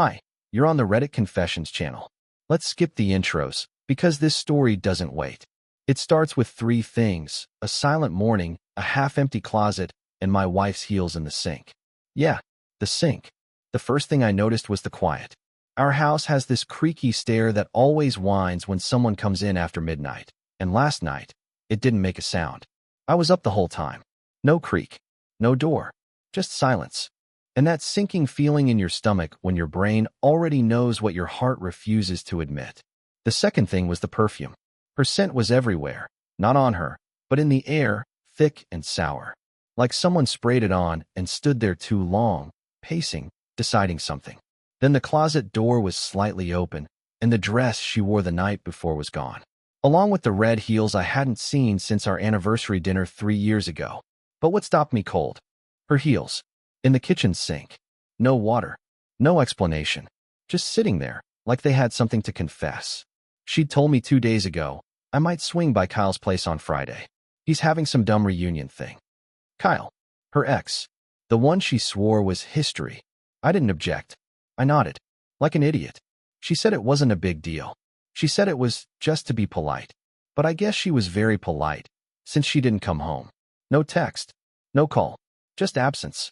Hi, you're on the Reddit Confessions channel. Let's skip the intros, because this story doesn't wait. It starts with three things: a silent morning, a half-empty closet, and my wife's heels in the sink. Yeah, the sink. The first thing I noticed was the quiet. Our house has this creaky stair that always whines when someone comes in after midnight, and last night, it didn't make a sound. I was up the whole time. No creak, no door, just silence. And that sinking feeling in your stomach when your brain already knows what your heart refuses to admit. The second thing was the perfume. Her scent was everywhere, not on her, but in the air, thick and sour. Like someone sprayed it on and stood there too long, pacing, deciding something. Then the closet door was slightly open, and the dress she wore the night before was gone, along with the red heels I hadn't seen since our anniversary dinner 3 years ago. But what stopped me cold? Her heels. In the kitchen sink. No water. No explanation. Just sitting there, like they had something to confess. She'd told me 2 days ago, I might swing by Kyle's place on Friday. He's having some dumb reunion thing. Kyle. Her ex. The one she swore was history. I didn't object. I nodded. Like an idiot. She said it wasn't a big deal. She said it was just to be polite. But I guess she was very polite, since she didn't come home. No text. No call. Just absence.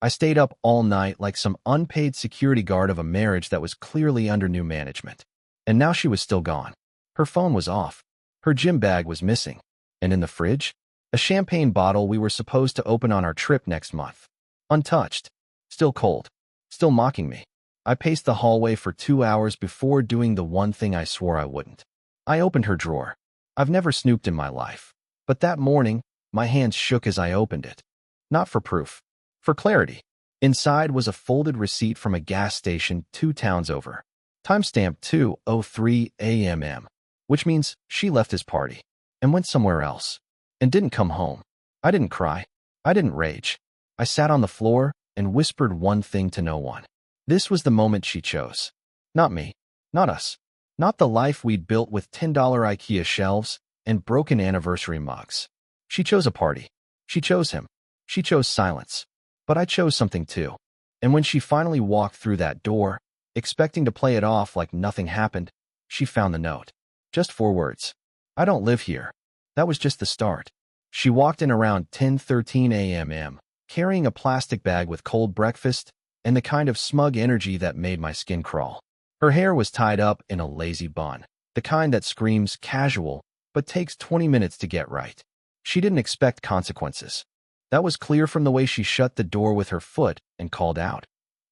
I stayed up all night like some unpaid security guard of a marriage that was clearly under new management. And now she was still gone. Her phone was off. Her gym bag was missing. And in the fridge, a champagne bottle we were supposed to open on our trip next month. Untouched. Still cold. Still mocking me. I paced the hallway for 2 hours before doing the one thing I swore I wouldn't. I opened her drawer. I've never snooped in my life. But that morning, my hands shook as I opened it. Not for proof. For clarity. Inside was a folded receipt from a gas station 2 towns over. Timestamp 2:03 a.m., which means she left his party and went somewhere else and didn't come home. I didn't cry. I didn't rage. I sat on the floor and whispered one thing to no one. This was the moment she chose. Not me. Not us. Not the life we'd built with $10 IKEA shelves and broken anniversary mugs. She chose a party. She chose him. She chose silence. But I chose something too. And when she finally walked through that door, expecting to play it off like nothing happened, she found the note. Just 4 words. I don't live here. That was just the start. She walked in around 10:13 a.m., carrying a plastic bag with cold breakfast and the kind of smug energy that made my skin crawl. Her hair was tied up in a lazy bun, the kind that screams casual but takes 20 minutes to get right. She didn't expect consequences. That was clear from the way she shut the door with her foot and called out,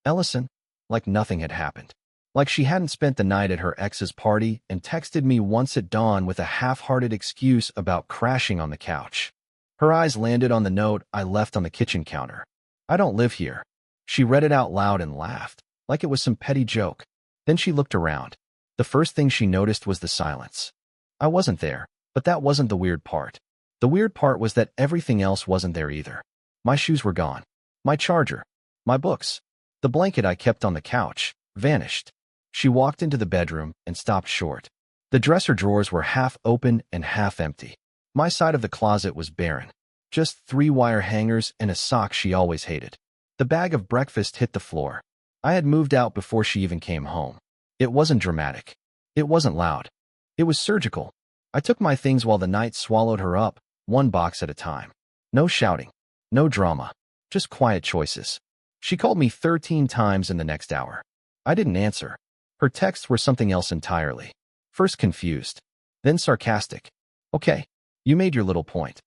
"Ellison," like nothing had happened. Like she hadn't spent the night at her ex's party and texted me once at dawn with a half-hearted excuse about crashing on the couch. Her eyes landed on the note I left on the kitchen counter. "I don't live here." She read it out loud and laughed, like it was some petty joke. Then she looked around. The first thing she noticed was the silence. I wasn't there, but that wasn't the weird part. The weird part was that everything else wasn't there either. My shoes were gone. My charger. My books. The blanket I kept on the couch vanished. She walked into the bedroom and stopped short. The dresser drawers were half open and half empty. My side of the closet was barren. Just 3 wire hangers and a sock she always hated. The bag of breakfast hit the floor. I had moved out before she even came home. It wasn't dramatic. It wasn't loud. It was surgical. I took my things while the night swallowed her up, 1 box at a time. No shouting. No drama. Just quiet choices. She called me 13 times in the next hour. I didn't answer. Her texts were something else entirely. First confused. Then sarcastic. "Okay, you made your little point."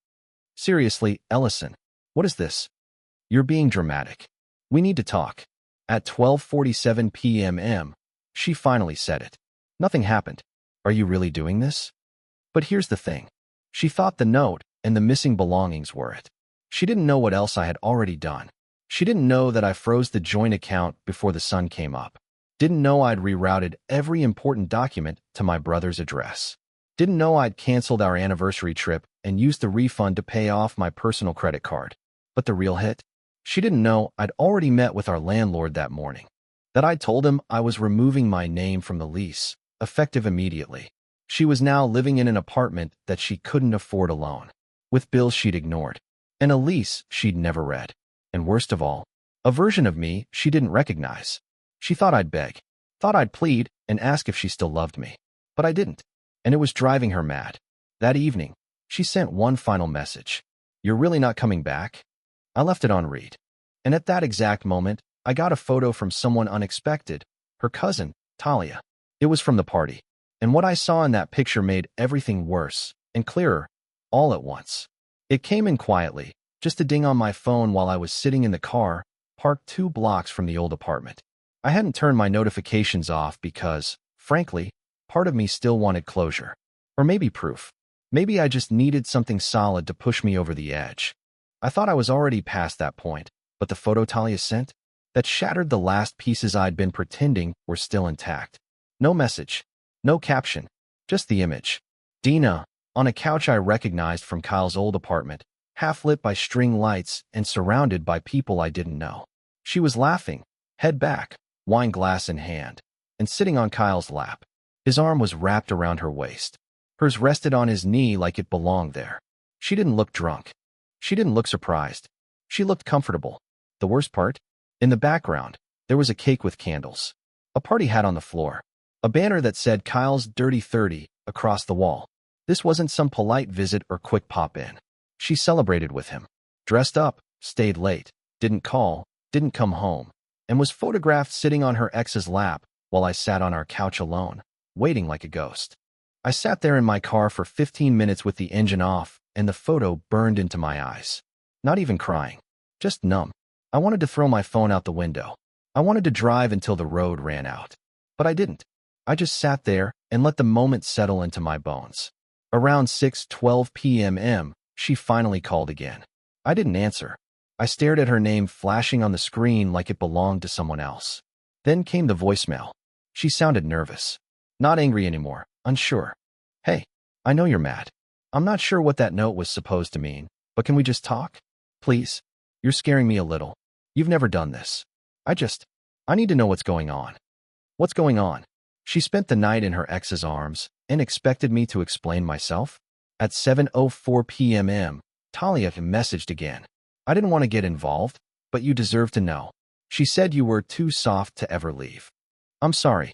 "Seriously, Ellison, what is this? You're being dramatic. We need to talk." At 12:47 p.m., she finally said it. "Nothing happened. Are you really doing this?" But here's the thing. She thought the note and the missing belongings were it. She didn't know what else I had already done. She didn't know that I froze the joint account before the sun came up. Didn't know I'd rerouted every important document to my brother's address. Didn't know I'd canceled our anniversary trip and used the refund to pay off my personal credit card. But the real hit? She didn't know I'd already met with our landlord that morning. That I told him I was removing my name from the lease, effective immediately. She was now living in an apartment that she couldn't afford alone, with bills she'd ignored, and a lease she'd never read. And worst of all, a version of me she didn't recognize. She thought I'd beg, thought I'd plead and ask if she still loved me. But I didn't, and it was driving her mad. That evening, she sent one final message. "You're really not coming back?" I left it on read. And at that exact moment, I got a photo from someone unexpected, her cousin, Talia. It was from the party. And what I saw in that picture made everything worse and clearer, all at once. It came in quietly, just a ding on my phone while I was sitting in the car, parked 2 blocks from the old apartment. I hadn't turned my notifications off because, frankly, part of me still wanted closure. Or maybe proof. Maybe I just needed something solid to push me over the edge. I thought I was already past that point, but the photo Talia sent, that shattered the last pieces I'd been pretending were still intact. No message, no caption, just the image. Dina, on a couch I recognized from Kyle's old apartment, half lit by string lights and surrounded by people I didn't know. She was laughing, head back, wine glass in hand, and sitting on Kyle's lap. His arm was wrapped around her waist. Hers rested on his knee like it belonged there. She didn't look drunk. She didn't look surprised. She looked comfortable. The worst part? In the background, there was a cake with candles. A party hat on the floor. A banner that said Kyle's Dirty 30 across the wall. This wasn't some polite visit or quick pop-in. She celebrated with him. Dressed up, stayed late, didn't call, didn't come home, and was photographed sitting on her ex's lap while I sat on our couch alone, waiting like a ghost. I sat there in my car for 15 minutes with the engine off, and the photo burned into my eyes. Not even crying, just numb. I wanted to throw my phone out the window. I wanted to drive until the road ran out. But I didn't. I just sat there and let the moment settle into my bones. Around 6:12 p.m., she finally called again. I didn't answer. I stared at her name flashing on the screen like it belonged to someone else. Then came the voicemail. She sounded nervous. Not angry anymore, unsure. "Hey, I know you're mad. I'm not sure what that note was supposed to mean, but can we just talk? Please? You're scaring me a little. You've never done this. I need to know what's going on." What's going on? She spent the night in her ex's arms and expected me to explain myself? At 7:04 p.m., Talia messaged again. "I didn't want to get involved, but you deserve to know. She said you were too soft to ever leave." I'm sorry.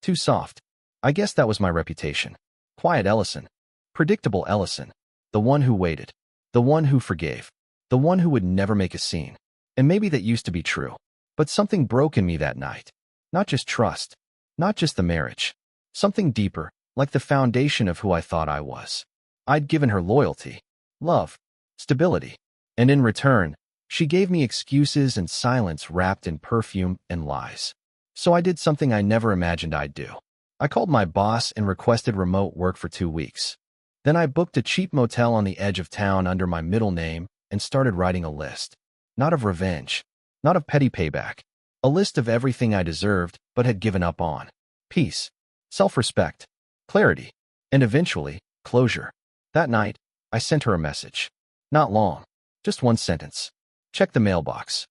Too soft. I guess that was my reputation. Quiet Ellison. Predictable Ellison. The one who waited. The one who forgave. The one who would never make a scene. And maybe that used to be true. But something broke in me that night. Not just trust. Not just the marriage. Something deeper, like the foundation of who I thought I was. I'd given her loyalty, love, stability. And in return, she gave me excuses and silence wrapped in perfume and lies. So I did something I never imagined I'd do. I called my boss and requested remote work for 2 weeks. Then I booked a cheap motel on the edge of town under my middle name and started writing a list. Not of revenge. Not of petty payback. A list of everything I deserved but had given up on. Peace. Self-respect. Clarity. And eventually, closure. That night, I sent her a message. Not long. Just one sentence. Check the mailbox.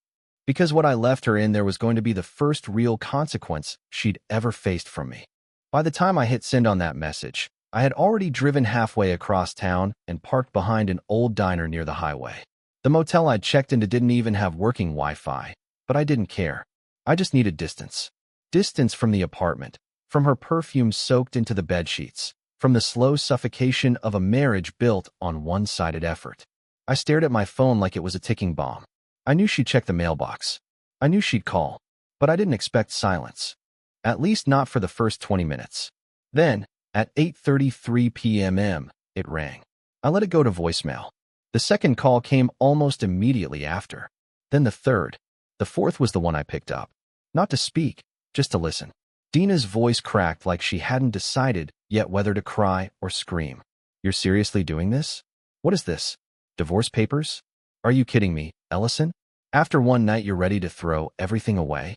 Because what I left her in there was going to be the first real consequence she'd ever faced from me. By the time I hit send on that message, I had already driven halfway across town and parked behind an old diner near the highway. The motel I'd checked into didn't even have working Wi-Fi, but I didn't care. I just needed distance. Distance from the apartment, from her perfume soaked into the bedsheets, from the slow suffocation of a marriage built on one-sided effort. I stared at my phone like it was a ticking bomb. I knew she'd check the mailbox. I knew she'd call, but I didn't expect silence. At least not for the first 20 minutes. Then, at 8:33 p.m., it rang. I let it go to voicemail. The second call came almost immediately after. Then the third. The fourth was the one I picked up. Not to speak, just to listen. Dina's voice cracked like she hadn't decided yet whether to cry or scream. "You're seriously doing this? What is this? Divorce papers? Are you kidding me, Ellison? After one night you're ready to throw everything away?"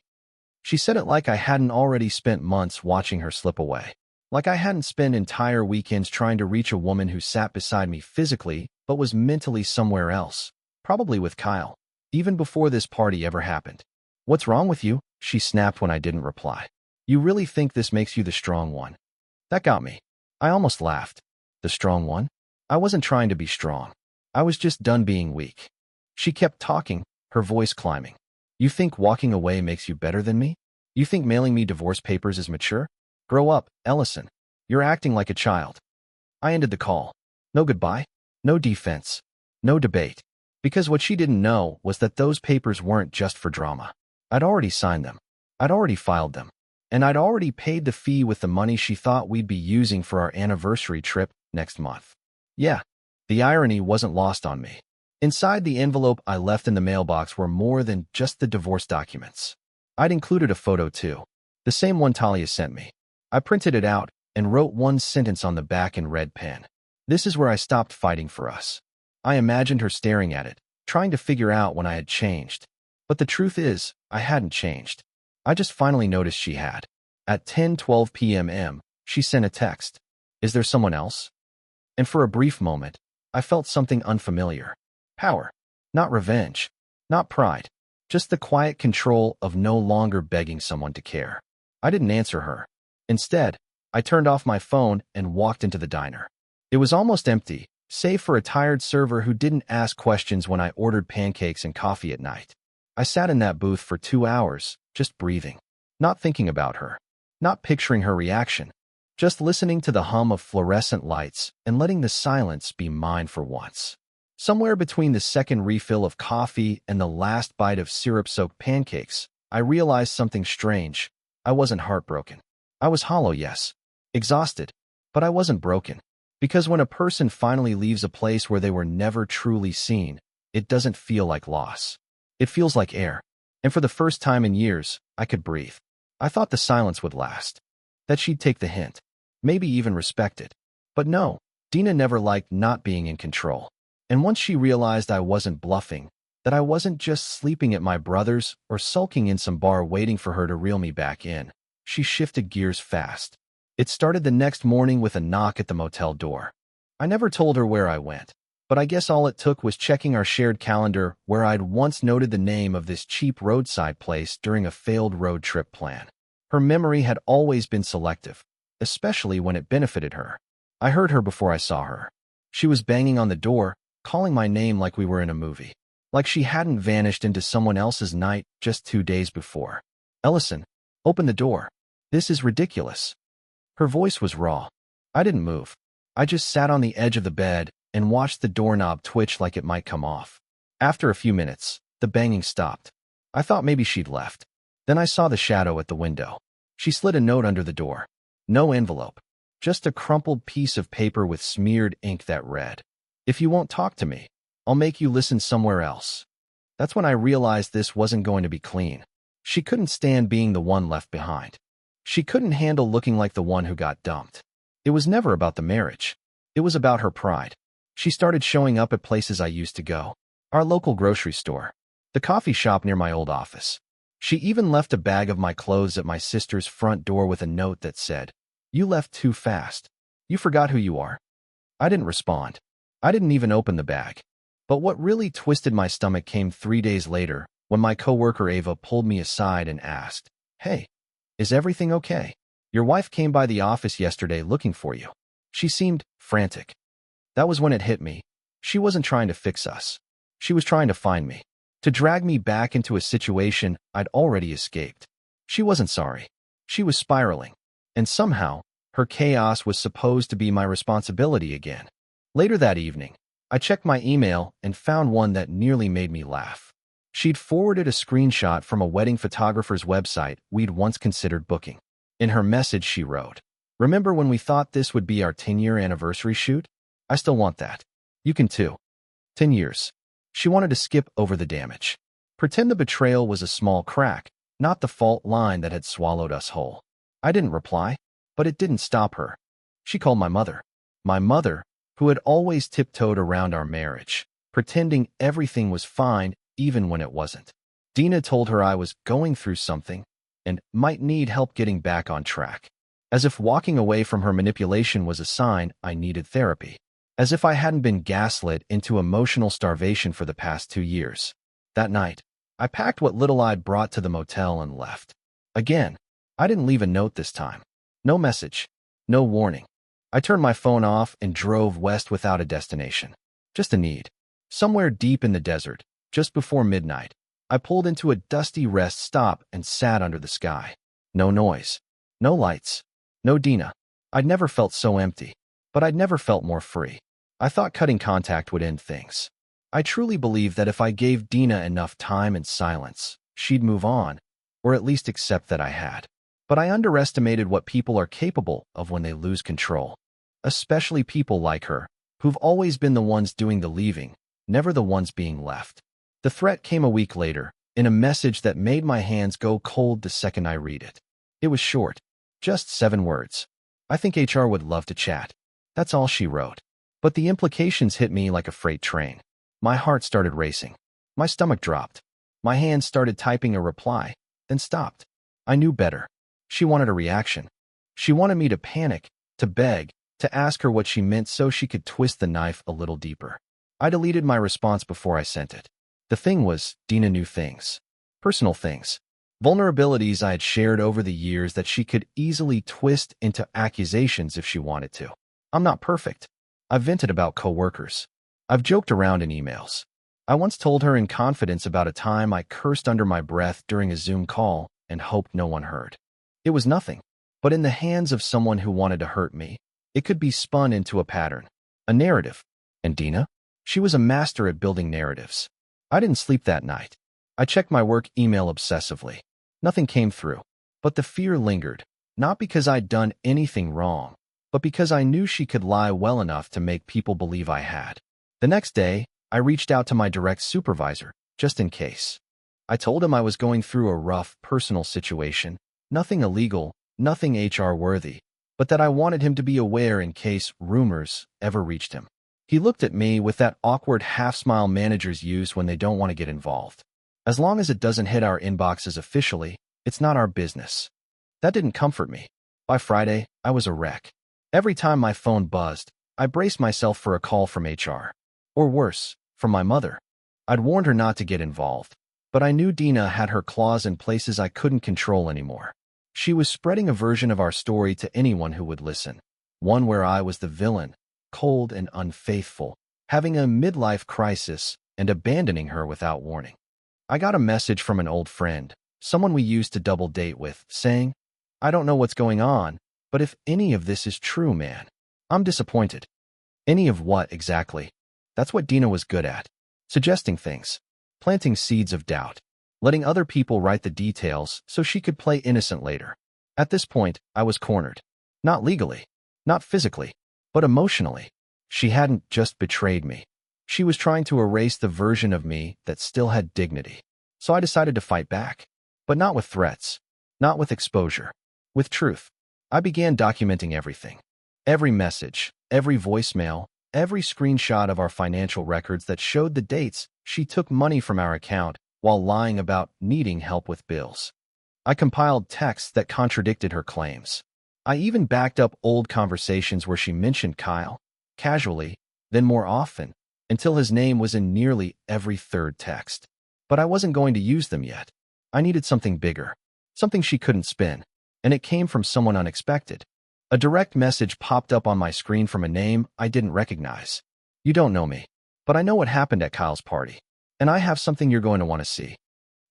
She said it like I hadn't already spent months watching her slip away. Like I hadn't spent entire weekends trying to reach a woman who sat beside me physically but was mentally somewhere else, probably with Kyle, even before this party ever happened. "What's wrong with you?" she snapped when I didn't reply. "You really think this makes you the strong one?" That got me. I almost laughed. The strong one? I wasn't trying to be strong. I was just done being weak. She kept talking, her voice climbing. "You think walking away makes you better than me? You think mailing me divorce papers is mature? Grow up, Ellison. You're acting like a child. I ended the call. No goodbye, no defense, no debate. Because what she didn't know was that those papers weren't just for drama. I'd already signed them. I'd already filed them. And I'd already paid the fee with the money she thought we'd be using for our anniversary trip next month. Yeah, the irony wasn't lost on me. Inside the envelope I left in the mailbox were more than just the divorce documents. I'd included a photo too, the same one Talia sent me. I printed it out and wrote one sentence on the back in red pen. This is where I stopped fighting for us. I imagined her staring at it, trying to figure out when I had changed. But the truth is, I hadn't changed. I just finally noticed she had. At 10:12 p.m., she sent a text. Is there someone else? And for a brief moment, I felt something unfamiliar. Power. Not revenge. Not pride. Just the quiet control of no longer begging someone to care. I didn't answer her. Instead, I turned off my phone and walked into the diner. It was almost empty, save for a tired server who didn't ask questions when I ordered pancakes and coffee at night. I sat in that booth for 2 hours, just breathing. Not thinking about her. Not picturing her reaction. Just listening to the hum of fluorescent lights and letting the silence be mine for once. Somewhere between the second refill of coffee and the last bite of syrup-soaked pancakes, I realized something strange. I wasn't heartbroken. I was hollow, yes. Exhausted. But I wasn't broken. Because when a person finally leaves a place where they were never truly seen, it doesn't feel like loss. It feels like air. And for the first time in years, I could breathe. I thought the silence would last. That she'd take the hint. Maybe even respect it. But no, Dina never liked not being in control. And once she realized I wasn't bluffing, that I wasn't just sleeping at my brother's or sulking in some bar waiting for her to reel me back in, she shifted gears fast. It started the next morning with a knock at the motel door. I never told her where I went, but I guess all it took was checking our shared calendar where I'd once noted the name of this cheap roadside place during a failed road trip plan. Her memory had always been selective, especially when it benefited her. I heard her before I saw her. She was banging on the door, calling my name like we were in a movie. Like she hadn't vanished into someone else's night just 2 days before. Ellison, open the door. This is ridiculous. Her voice was raw. I didn't move. I just sat on the edge of the bed and watched the doorknob twitch like it might come off. After a few minutes, the banging stopped. I thought maybe she'd left. Then I saw the shadow at the window. She slid a note under the door. No envelope. Just a crumpled piece of paper with smeared ink that read, "If you won't talk to me, I'll make you listen somewhere else." That's when I realized this wasn't going to be clean. She couldn't stand being the one left behind. She couldn't handle looking like the one who got dumped. It was never about the marriage. It was about her pride. She started showing up at places I used to go. Our local grocery store. The coffee shop near my old office. She even left a bag of my clothes at my sister's front door with a note that said, "You left too fast. You forgot who you are." I didn't respond. I didn't even open the bag. But what really twisted my stomach came 3 days later when my coworker Ava pulled me aside and asked, "Hey, is everything okay? Your wife came by the office yesterday looking for you." She seemed frantic. That was when it hit me. She wasn't trying to fix us. She was trying to find me. To drag me back into a situation I'd already escaped. She wasn't sorry. She was spiraling. And somehow, her chaos was supposed to be my responsibility again. Later that evening, I checked my email and found one that nearly made me laugh. She'd forwarded a screenshot from a wedding photographer's website we'd once considered booking. In her message, she wrote, "Remember when we thought this would be our 10-year anniversary shoot? I still want that. You can too." 10 years. She wanted to skip over the damage. Pretend the betrayal was a small crack, not the fault line that had swallowed us whole. I didn't reply, but it didn't stop her. She called my mother. My mother, who had always tiptoed around our marriage, pretending everything was fine even when it wasn't. Dina told her I was going through something and might need help getting back on track. As if walking away from her manipulation was a sign I needed therapy. As if I hadn't been gaslit into emotional starvation for the past 2 years. That night, I packed what little I'd brought to the motel and left. Again, I didn't leave a note this time. No message. No warning. I turned my phone off and drove west without a destination. Just a need. Somewhere deep in the desert, just before midnight, I pulled into a dusty rest stop and sat under the sky. No noise. No lights. No Dina. I'd never felt so empty. But I'd never felt more free. I thought cutting contact would end things. I truly believed that if I gave Dina enough time and silence, she'd move on, or at least accept that I had. But I underestimated what people are capable of when they lose control. Especially people like her, who've always been the ones doing the leaving, never the ones being left. The threat came a week later, in a message that made my hands go cold the second I read it. It was short, just 7 words. I think HR would love to chat. That's all she wrote. But the implications hit me like a freight train. My heart started racing. My stomach dropped. My hands started typing a reply, then stopped. I knew better. She wanted a reaction. She wanted me to panic, to beg, to ask her what she meant so she could twist the knife a little deeper. I deleted my response before I sent it. The thing was, Dina knew things. Personal things. Vulnerabilities I had shared over the years that she could easily twist into accusations if she wanted to. I'm not perfect. I've vented about coworkers. I've joked around in emails. I once told her in confidence about a time I cursed under my breath during a Zoom call and hoped no one heard. It was nothing, but in the hands of someone who wanted to hurt me, it could be spun into a pattern, a narrative. And Dina? She was a master at building narratives. I didn't sleep that night. I checked my work email obsessively. Nothing came through, but the fear lingered, not because I'd done anything wrong, but because I knew she could lie well enough to make people believe I had. The next day, I reached out to my direct supervisor, just in case. I told him I was going through a rough personal situation, nothing illegal, nothing HR-worthy, but that I wanted him to be aware in case rumors ever reached him. He looked at me with that awkward half-smile managers use when they don't want to get involved. As long as it doesn't hit our inboxes officially, it's not our business. That didn't comfort me. By Friday, I was a wreck. Every time my phone buzzed, I braced myself for a call from HR. Or worse, from my mother. I'd warned her not to get involved, but I knew Dina had her claws in places I couldn't control anymore. She was spreading a version of our story to anyone who would listen. One where I was the villain, cold and unfaithful, having a midlife crisis and abandoning her without warning. I got a message from an old friend, someone we used to double date with, saying, "I don't know what's going on, but if any of this is true, man, I'm disappointed." Any of what exactly? That's what Dina was good at. Suggesting things. Planting seeds of doubt. Letting other people write the details so she could play innocent later. At this point, I was cornered. Not legally. Not physically. But emotionally. She hadn't just betrayed me. She was trying to erase the version of me that still had dignity. So I decided to fight back. But not with threats. Not with exposure. With truth. I began documenting everything. Every message, every voicemail, every screenshot of our financial records that showed the dates she took money from our account while lying about needing help with bills. I compiled texts that contradicted her claims. I even backed up old conversations where she mentioned Kyle, casually, then more often, until his name was in nearly every third text. But I wasn't going to use them yet. I needed something bigger, something she couldn't spin, and it came from someone unexpected. A direct message popped up on my screen from a name I didn't recognize. "You don't know me, but I know what happened at Kyle's party, and I have something you're going to want to see."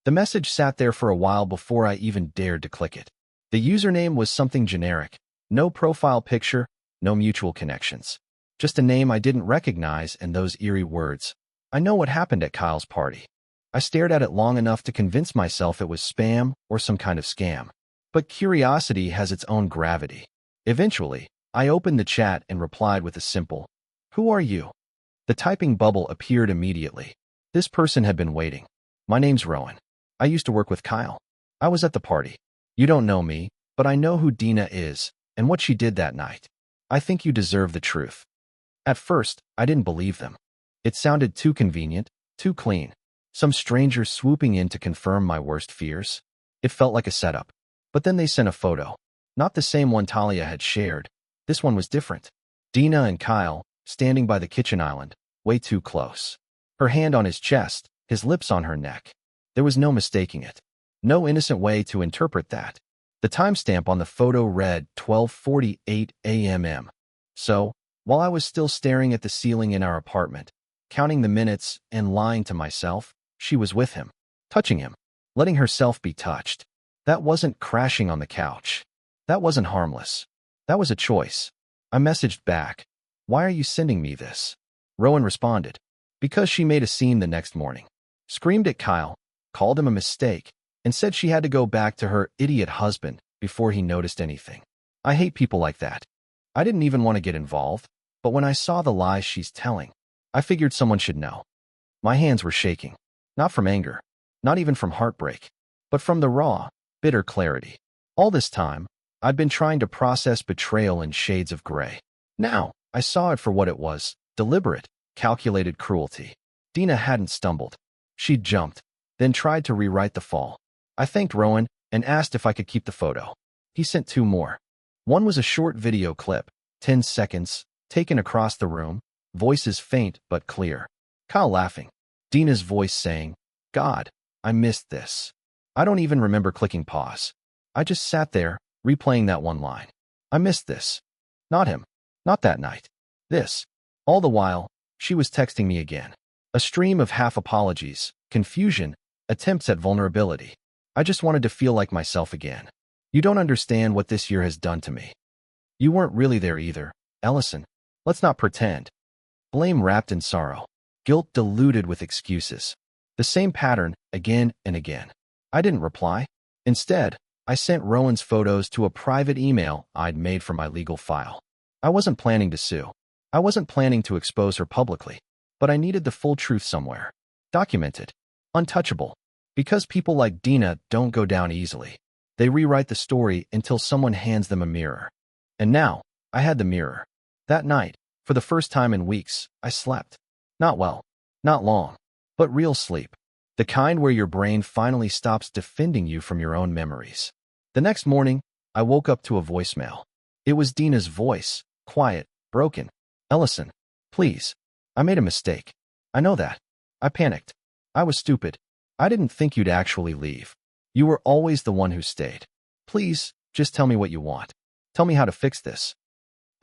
The message sat there for a while before I even dared to click it. The username was something generic. No profile picture, no mutual connections. Just a name I didn't recognize and those eerie words. "I know what happened at Kyle's party." I stared at it long enough to convince myself it was spam or some kind of scam. But curiosity has its own gravity. Eventually, I opened the chat and replied with a simple, "Who are you?" The typing bubble appeared immediately. This person had been waiting. "My name's Rowan. I used to work with Kyle. I was at the party. You don't know me, but I know who Dina is and what she did that night. I think you deserve the truth." At first, I didn't believe them. It sounded too convenient, too clean. Some stranger swooping in to confirm my worst fears. It felt like a setup. But then they sent a photo. Not the same one Talia had shared. This one was different. Dina and Kyle, standing by the kitchen island, way too close. Her hand on his chest, his lips on her neck. There was no mistaking it. No innocent way to interpret that. The timestamp on the photo read 12:48 a.m. So, while I was still staring at the ceiling in our apartment, counting the minutes and lying to myself, she was with him, touching him, letting herself be touched. That wasn't crashing on the couch. That wasn't harmless. That was a choice. I messaged back, "Why are you sending me this?" Rowan responded, "Because she made a scene the next morning. Screamed at Kyle, called him a mistake, and said she had to go back to her idiot husband before he noticed anything. I hate people like that. I didn't even want to get involved, but when I saw the lies she's telling, I figured someone should know." My hands were shaking, not from anger, not even from heartbreak, but from the raw, bitter clarity. All this time, I'd been trying to process betrayal in shades of gray. Now, I saw it for what it was: deliberate, calculated cruelty. Dina hadn't stumbled. She'd jumped, then tried to rewrite the fall. I thanked Rowan and asked if I could keep the photo. He sent 2 more. One was a short video clip, 10 seconds, taken across the room, voices faint but clear. Kyle laughing. Dina's voice saying, "God, I missed this." I don't even remember clicking pause. I just sat there, replaying that one line. I missed this. Not him. Not that night. This. All the while, she was texting me again. A stream of half apologies, confusion, attempts at vulnerability. I just wanted to feel like myself again. "You don't understand what this year has done to me. You weren't really there either, Ellison. Let's not pretend." Blame wrapped in sorrow. Guilt diluted with excuses. The same pattern, again and again. I didn't reply. Instead, I sent Rowan's photos to a private email I'd made for my legal file. I wasn't planning to sue. I wasn't planning to expose her publicly. But I needed the full truth somewhere. Documented. Untouchable. Because people like Dina don't go down easily. They rewrite the story until someone hands them a mirror. And now, I had the mirror. That night, for the first time in weeks, I slept. Not well. Not long. But real sleep. The kind where your brain finally stops defending you from your own memories. The next morning, I woke up to a voicemail. It was Dina's voice, quiet, broken. "Ellison, please. I made a mistake. I know that. I panicked. I was stupid. I didn't think you'd actually leave. You were always the one who stayed. Please, just tell me what you want. Tell me how to fix this."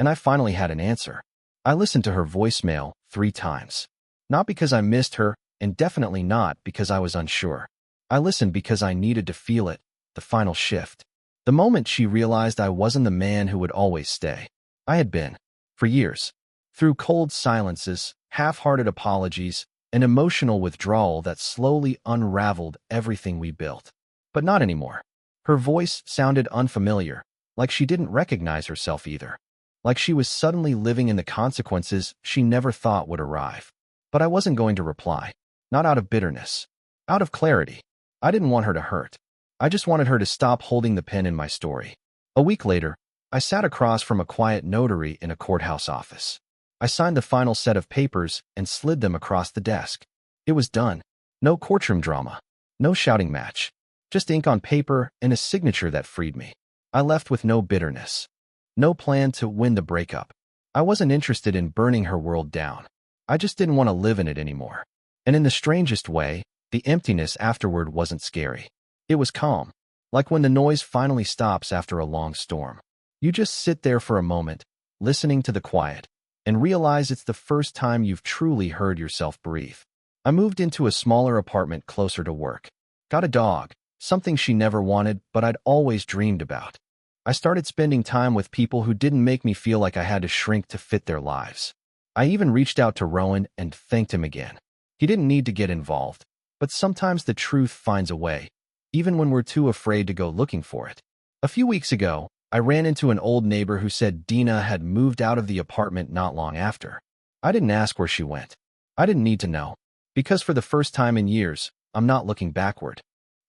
And I finally had an answer. I listened to her voicemail 3 times. Not because I missed her, and definitely not because I was unsure. I listened because I needed to feel it, the final shift. The moment she realized I wasn't the man who would always stay. I had been, for years. Through cold silences, half-hearted apologies, and emotional withdrawal that slowly unraveled everything we built. But not anymore. Her voice sounded unfamiliar, like she didn't recognize herself either. Like she was suddenly living in the consequences she never thought would arrive. But I wasn't going to reply. Not out of bitterness. Out of clarity. I didn't want her to hurt. I just wanted her to stop holding the pen in my story. A week later, I sat across from a quiet notary in a courthouse office. I signed the final set of papers and slid them across the desk. It was done. No courtroom drama. No shouting match. Just ink on paper and a signature that freed me. I left with no bitterness. No plan to win the breakup. I wasn't interested in burning her world down. I just didn't want to live in it anymore. And in the strangest way, the emptiness afterward wasn't scary. It was calm. Like when the noise finally stops after a long storm. You just sit there for a moment, listening to the quiet, and realize it's the first time you've truly heard yourself breathe. I moved into a smaller apartment closer to work. Got a dog, something she never wanted but I'd always dreamed about. I started spending time with people who didn't make me feel like I had to shrink to fit their lives. I even reached out to Rowan and thanked him again. He didn't need to get involved, but sometimes the truth finds a way, even when we're too afraid to go looking for it. A few weeks ago, I ran into an old neighbor who said Dina had moved out of the apartment not long after. I didn't ask where she went. I didn't need to know, because for the first time in years, I'm not looking backward.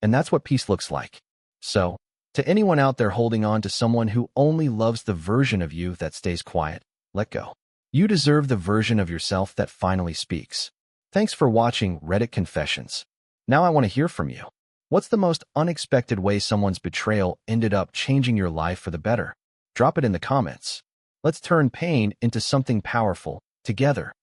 And that's what peace looks like. So, to anyone out there holding on to someone who only loves the version of you that stays quiet, let go. You deserve the version of yourself that finally speaks. Thanks for watching Reddit Confessions. Now I want to hear from you. What's the most unexpected way someone's betrayal ended up changing your life for the better? Drop it in the comments. Let's turn pain into something powerful, together.